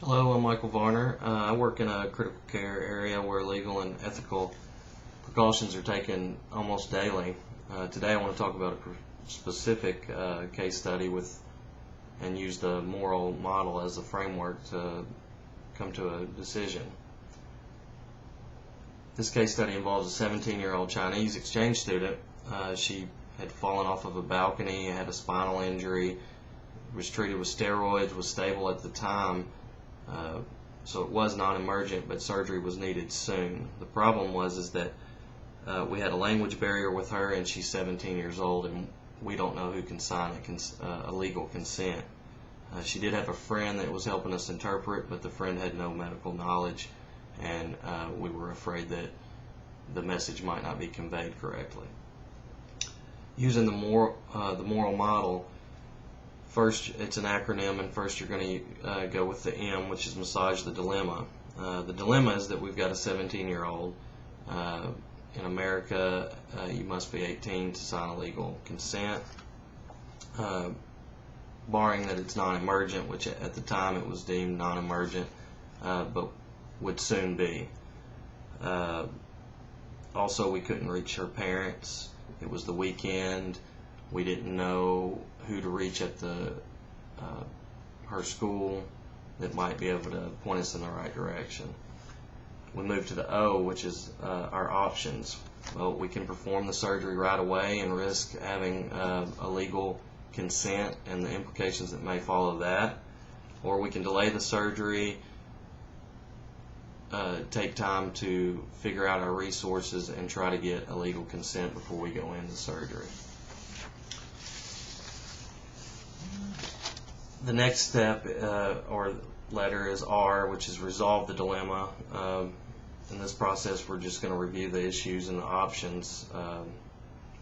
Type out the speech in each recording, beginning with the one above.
Hello, I'm Michael Varner. I work in a critical care area where legal and ethical precautions are taken almost daily. Today I want to talk about a specific case study and use the M.O.R.A.L model as a framework to come to a decision. This case study involves a 17-year-old Chinese exchange student. She had fallen off of a balcony, had a spinal injury, was treated with steroids, was stable at the time. So it was non-emergent, but surgery was needed soon. The problem was that we had a language barrier with her, and she's 17 years old, and we don't know who can sign a legal consent. She did have a friend that was helping us interpret, but the friend had no medical knowledge, and we were afraid that the message might not be conveyed correctly. Using the M.O.R.A.L model, first, it's an acronym, and first you're going to go with the M, which is massage the dilemma. The dilemma is that we've got a 17-year-old. In America, you must be 18 to sign a legal consent, barring that it's non-emergent, which at the time it was deemed non-emergent, but would soon be. Also, we couldn't reach her parents. It was the weekend. We didn't know who to reach at her school that might be able to point us in the right direction. We moved to the O, which is our options. Well, we can perform the surgery right away and risk having a legal consent and the implications that may follow that, or we can delay the surgery, take time to figure out our resources and try to get a legal consent before we go into surgery. The next step or letter is R, which is resolve the dilemma. In this process, we're just going to review the issues and the options.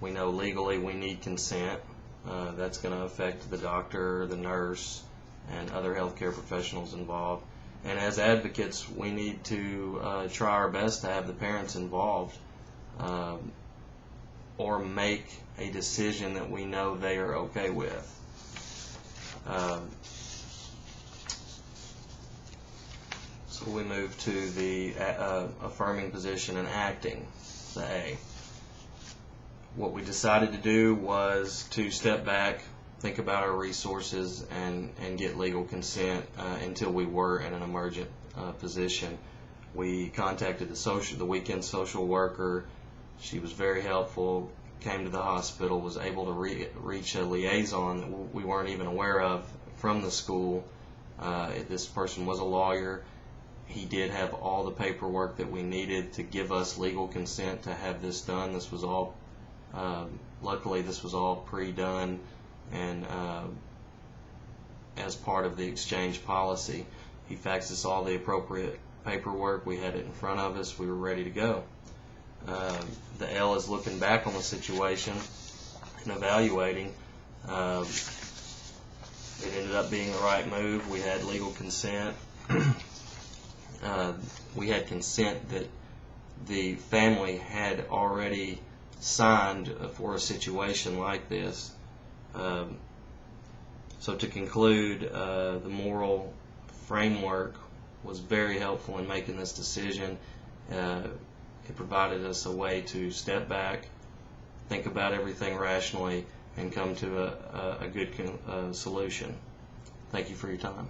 We know legally we need consent. That's going to affect the doctor, the nurse, and other healthcare professionals involved. And as advocates, we need to try our best to have the parents involved or make a decision that we know they are okay with. So we move to the affirming position and acting, the A. What we decided to do was to step back, think about our resources, and get legal consent until we were in an emergent position. We contacted the weekend social worker. She was very helpful, came to the hospital, was able to reach a liaison that we weren't even aware of from the school. This person was a lawyer. He did have all the paperwork that we needed to give us legal consent to have this done. This was all, luckily this was all pre-done and as part of the exchange policy. He faxed us all the appropriate paperwork. We had it in front of us. We were ready to go. The L is looking back on the situation and evaluating. It ended up being the right move. We had legal consent. We had consent that the family had already signed for a situation like this. So to conclude, the M.O.R.A.L framework was very helpful in making this decision. It provided us a way to step back, think about everything rationally, and come to a good solution. Thank you for your time.